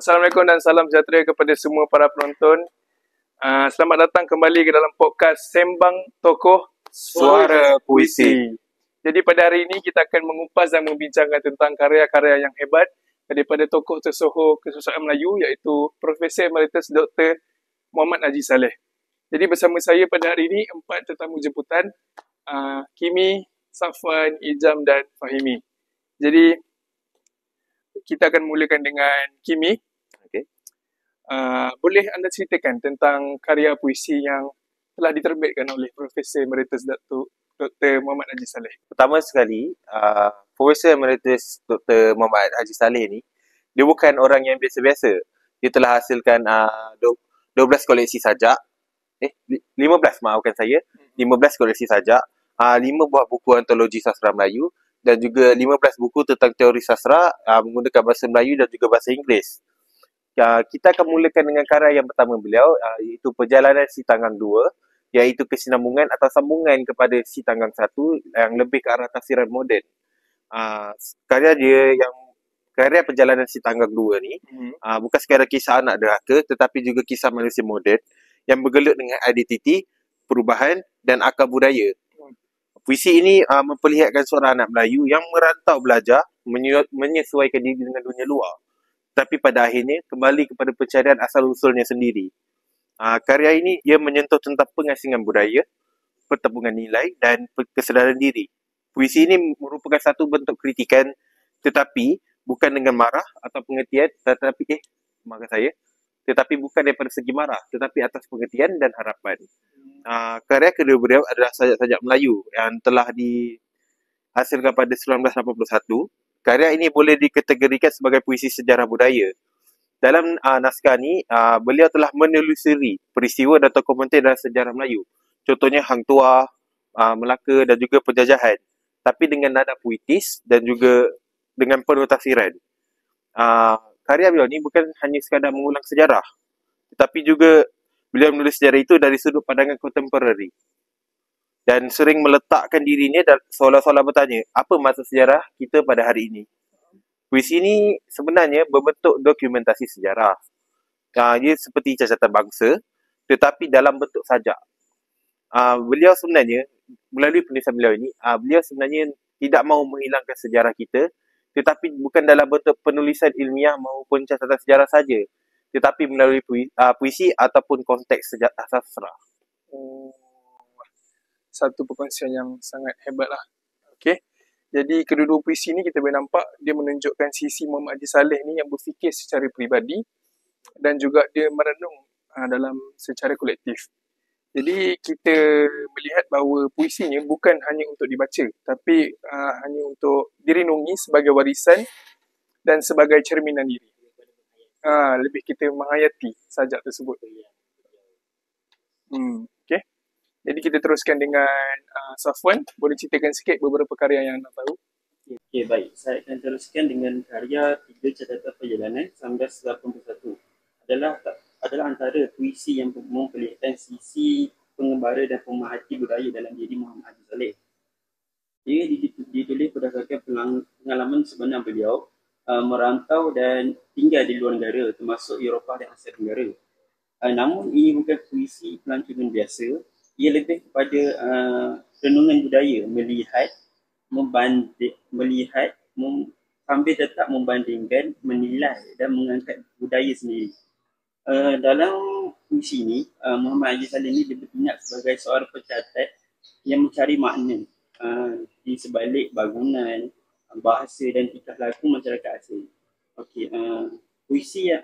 Assalamualaikum dan salam sejahtera kepada semua para penonton. Selamat datang kembali ke dalam podcast Sembang Tokoh Suara Puisi. Jadi pada hari ini kita akan mengupas dan membincangkan tentang karya-karya yang hebat daripada tokoh tersohor kesusahan Melayu iaitu Profesor Emeritus Dr. Muhammad Haji Saleh. Jadi bersama saya pada hari ini 4 tetamu jemputan, Kimi, Safwan, Ijam dan Fahimi. Jadi kita akan mulakan dengan Kimi. Okay. Boleh anda ceritakan tentang karya puisi yang telah diterbitkan oleh Profesor Emeritus Dr. Muhammad Haji Saleh? Pertama sekali, Profesor Emeritus Dr. Muhammad Haji Saleh ni, dia bukan orang yang biasa-biasa. Dia telah hasilkan 12 koleksi sajak. 15 maafkan saya. 15 koleksi sajak. 5 buah buku antologi sastra Melayu. Dan juga 15 buku tentang teori sastra menggunakan bahasa Melayu dan juga bahasa Inggeris. Kita akan mulakan dengan karya yang pertama beliau, iaitu Perjalanan Si Tanggang 2, iaitu kesinambungan atau sambungan kepada Si Tanggang 1 yang lebih ke arah tafsiran moden. Karya Perjalanan Si Tanggang 2 ni bukan sekadar kisah anak derhaka, tetapi juga kisah manusia moden yang bergelut dengan identiti, perubahan dan akar budaya. Puisi ini memperlihatkan seorang anak Melayu yang merantau belajar, menyesuaikan diri dengan dunia luar. Tapi pada akhirnya kembali kepada pencarian asal-usulnya sendiri. Karya ini ia menyentuh tentang pengasingan budaya, pertembungan nilai dan kesedaran diri. Puisi ini merupakan satu bentuk kritikan tetapi bukan dengan marah atau pengertian, tetapi bukan daripada segi marah, tetapi atas pengertian dan harapan. Karya kedua beliau adalah sajak-sajak Melayu yang telah dihasilkan pada 1981. Karya ini boleh dikategorikan sebagai puisi sejarah budaya. Dalam naskah ni, beliau telah menelusuri peristiwa dan tokoh penting dalam sejarah Melayu. Contohnya Hang Tuah, Melaka dan juga penjajahan. Tapi dengan nada puitis dan juga dengan penuh tafsiran. Karya beliau ni bukan hanya sekadar mengulang sejarah, tetapi juga beliau menulis sejarah itu dari sudut pandangan kontemporari. Dan sering meletakkan dirinya dan seolah-olah bertanya, apa maksud sejarah kita pada hari ini? Puisi ini sebenarnya berbentuk dokumentasi sejarah. Ia seperti catatan bangsa, tetapi dalam bentuk sajak. Beliau sebenarnya, melalui penulisan beliau ini, beliau sebenarnya tidak mahu menghilangkan sejarah kita, tetapi bukan dalam bentuk penulisan ilmiah maupun catatan sejarah saja, tetapi melalui puisi ataupun konteks sejarah sastra. Satu perkongsian yang sangat hebat lah. Okay. Jadi kedua-dua puisi ni kita boleh nampak dia menunjukkan sisi Muhammad Haji Saleh ni yang berfikir secara peribadi dan juga dia merenung dalam secara kolektif. Jadi kita melihat bahawa puisinya bukan hanya untuk dibaca, tapi hanya untuk direnungi sebagai warisan dan sebagai cerminan diri. Lebih kita menghayati sajak tersebut. Okay. Jadi kita teruskan dengan Safwan. Boleh ceritakan sikit beberapa karya yang anda tahu? Okey, baik. Saya akan teruskan dengan karya 3 Catatan Perjalanan 1981. Adalah antara puisi yang memperlihatkan sisi pengembara dan pemerhati budaya dalam diri Muhammad Haji Saleh. Ia ditulis berdasarkan pengalaman sebenar beliau merantau dan tinggal di luar negara, termasuk Eropah dan Asia Tenggara. Namun ini bukan puisi pelancongan biasa. Ia lebih kepada renungan budaya, sambil tetap membandingkan, menilai dan mengangkat budaya sendiri. Dalam puisi ini, Muhammad Haji Saleh ini bertindak sebagai seorang pencatat yang mencari makna di sebalik bangunan, bahasa dan tingkah laku masyarakat asing. Okey, puisi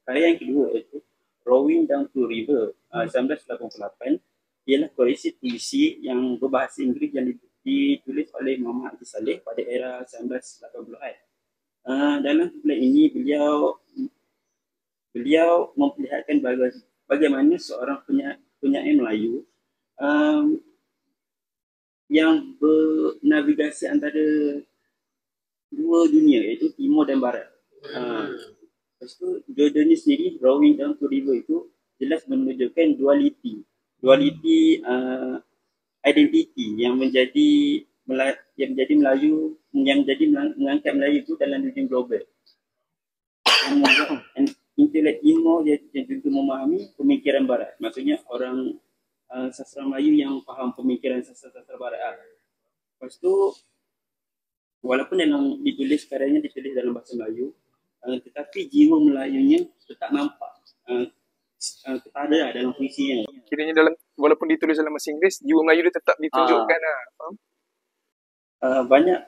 karya yang kedua iaitu Rowing Down to River 1988 ialah koleksi puisi yang berbahasa Inggeris yang ditulis oleh Muhammad Haji Saleh pada era 1980-an. Dalam kumpulan ini beliau memperlihatkan bagaimana seorang penyair Melayu yang bernavigasi antara dua dunia iaitu timur dan barat. Lepas tu judulnya sendiri Rowing Down to River itu jelas menunjukkan dualiti identiti yang menjadi mengangkat Melayu itu dalam dunia global. intelek timur yang juga memahami pemikiran barat. Maksudnya orang sastra Melayu yang faham pemikiran sastra barat lah. Lepas tu, walaupun dalam karyanya ditulis dalam bahasa Melayu, tetapi jiwa Melayunya tetap nampak. Tetap ada lah dalam puisinya. Kiranya walaupun ditulis dalam bahasa Inggeris, jiwa Melayu dia tetap ditunjukkan lah. Faham? Banyak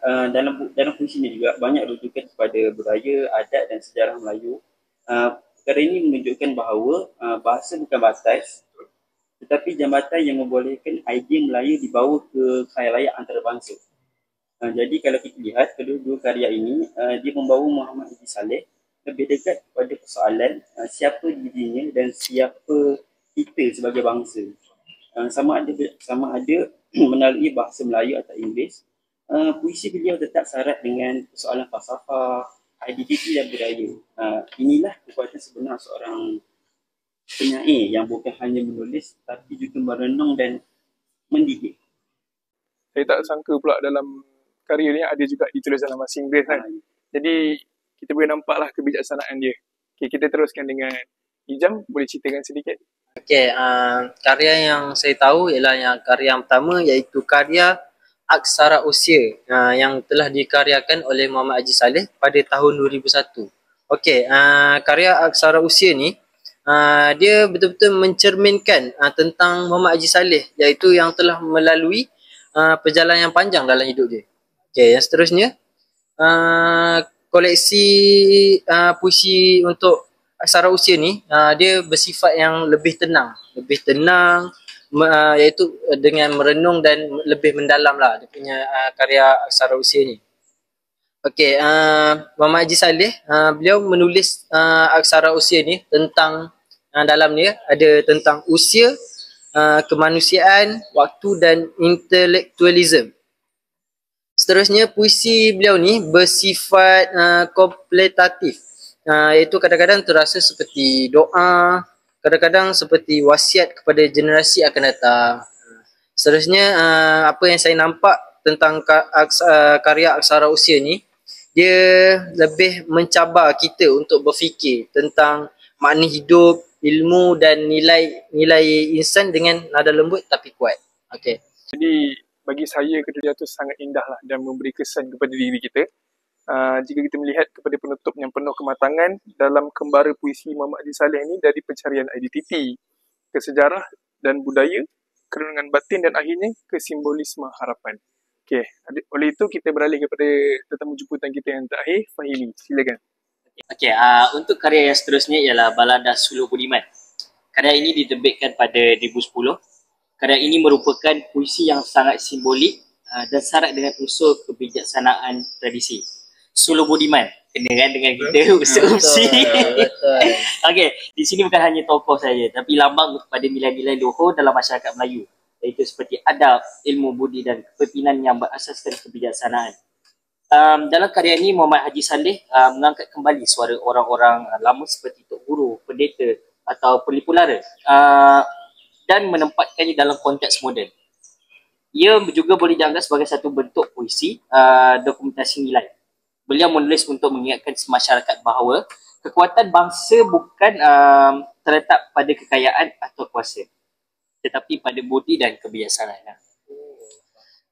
dalam puisinya juga banyak rujukan kepada budaya, adat dan sejarah Melayu. Perkara ini menunjukkan bahawa bahasa bukan batas, tetapi jambatan yang membolehkan idea Melayu dibawa ke khayal antarabangsa. Jadi kalau kita lihat kedua-dua karya ini, dia membawa Muhammad Haji Saleh lebih dekat kepada persoalan siapa dirinya dan siapa kita sebagai bangsa. Sama ada melalui bahasa Melayu atau Inggeris, puisi beliau tetap syarat dengan persoalan falsafah, identiti dan budaya. Inilah kekuatan sebenar seorang penyair yang bukan hanya menulis tapi juga merenung dan mendidik. Saya tak sangka pula dalam karya ni ada juga ditulis dalam bahasa Inggeris kan. Jadi kita boleh nampaklah kebijaksanaan dia. Okay, kita teruskan dengan Ijam, boleh ceritakan sedikit? Okey, karya yang saya tahu ialah yang karya yang pertama iaitu karya Aksara Usia yang telah dikaryakan oleh Muhammad Haji Saleh pada tahun 2001. Okey, karya Aksara Usia ni dia betul-betul mencerminkan tentang Muhammad Haji Saleh, iaitu yang telah melalui perjalanan yang panjang dalam hidup dia. Okey, yang seterusnya koleksi puisi untuk Aksara Usia ni dia bersifat yang lebih tenang, iaitu dengan merenung dan lebih mendalam lah dia punya karya Aksara Usia ni. Okey, Muhammad Haji Saleh beliau menulis Aksara Usia ni tentang dalam dia ada tentang usia, kemanusiaan, waktu dan intelektualisme. Seterusnya puisi beliau ni bersifat kompletatif, iaitu kadang-kadang terasa seperti doa, kadang-kadang seperti wasiat kepada generasi akan datang. Seterusnya apa yang saya nampak tentang karya Aksara Usia ni, dia lebih mencabar kita untuk berfikir tentang makna hidup, ilmu dan nilai insan dengan nada lembut tapi kuat. Okey. Jadi bagi saya kedua tu sangat indah lah dan memberi kesan kepada diri kita. Jika kita melihat kepada penutup yang penuh kematangan dalam kembara puisi Muhammad Haji Saleh ini, dari pencarian identiti ke sejarah dan budaya, kerenungan batin dan akhirnya ke simbolisme harapan. Okey, oleh itu kita beralih kepada tetamu jemputan kita yang terakhir, Fahimi. Silakan. Okey, untuk karya yang seterusnya ialah Balada Suluh Budiman. Karya ini diterbitkan pada 2010. Karya ini merupakan puisi yang sangat simbolik dan syarat dengan unsur kebijaksanaan tradisi. Suluh Budiman, kena kan dengan kita usi. Okey, di sini bukan hanya tokoh saja tapi lambang kepada nilai-nilai luhur dalam masyarakat Melayu, iaitu seperti adab, ilmu budi dan kepimpinan yang berasaskan kebijaksanaan. Dalam karya ini Muhammad Haji Saleh mengangkat kembali suara orang-orang lama seperti Tok Guru, pendeta atau pelipu lara dan menempatkannya dalam konteks moden. Ia juga boleh dianggap sebagai satu bentuk puisi dokumentasi nilai. Beliau menulis untuk mengingatkan masyarakat bahawa kekuatan bangsa bukan terletak pada kekayaan atau kuasa, tetapi pada budi dan kebijaksanaan.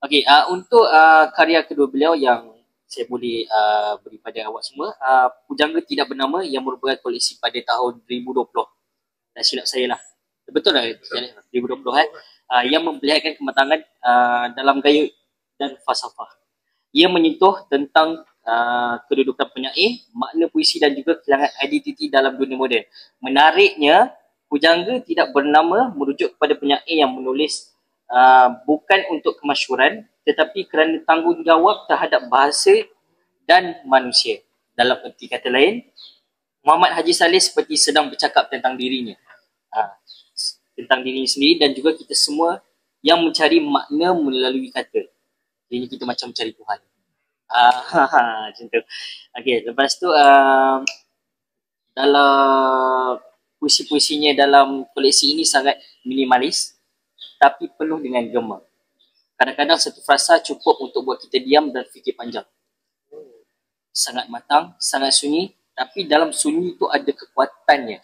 Okey, untuk karya kedua beliau yang saya boleh beri pada awak semua, Pujangga Tidak Bernama yang merupakan koleksi pada tahun 2020. Tak silap saya lah. Betul lah 2020 yang memperlihatkan kematangan dalam gaya dan falsafah. Ia menyentuh tentang kedudukan penyair, makna puisi dan juga kehilangan identiti dalam dunia moden. Menariknya, Pujangga Tidak Bernama merujuk kepada penyair yang menulis bukan untuk kemasyhuran tetapi kerana tanggungjawab terhadap bahasa dan manusia. Dalam erti kata lain, Muhammad Haji Saleh seperti sedang bercakap tentang dirinya, tentang dirinya sendiri dan juga kita semua yang mencari makna melalui kata. Jadi kita macam mencari Tuhan. Macam tu. Okey, lepas tu dalam puisi-puisinya dalam koleksi ini sangat minimalis tapi penuh dengan gema. Kadang-kadang satu frasa cukup untuk buat kita diam dan fikir panjang. Sangat matang, sangat sunyi Tapi dalam sunyi tu ada kekuatannya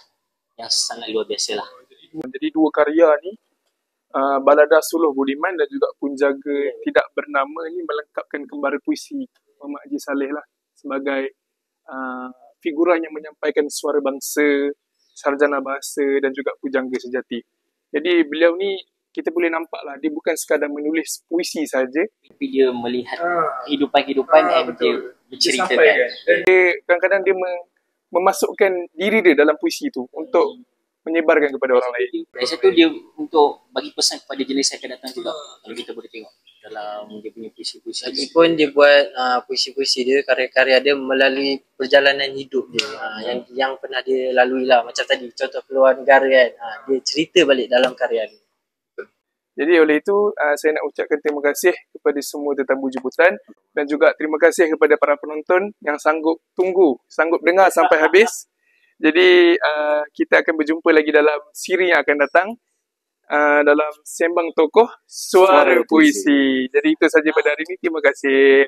yang sangat luar biasa lah. Jadi dua karya ni, Balada Suluh Budiman dan juga Punjaga Tidak Bernama ni melengkapkan kembara puisi Muhammad Haji Saleh lah sebagai figura yang menyampaikan suara bangsa, sarjana bahasa dan juga pujangga sejati. Jadi beliau ni kita boleh nampak lah, dia bukan sekadar menulis puisi saja. Tapi dia melihat kehidupan-kehidupan dan dia berceritakan. Dia kadang-kadang dia memasukkan diri dia dalam puisi tu untuk menyebarkan kepada orang lain. Dari satu dia untuk bagi pesan kepada jenis yang akan datang juga. Kalau kita boleh tengok dalam dia punya puisi-puisi. Lagipun dia buat puisi-puisi dia, karya-karya dia melalui perjalanan hidup dia yang pernah dia lalui lah. Macam tadi contoh keluar negara kan, dia cerita balik dalam karya dia. Jadi oleh itu saya nak ucapkan terima kasih kepada semua tetamu jemputan dan juga terima kasih kepada para penonton yang sanggup dengar sampai habis. Jadi kita akan berjumpa lagi dalam siri yang akan datang dalam Sembang Tokoh Suara Puisi. Jadi itu saja pada hari ini. Terima kasih.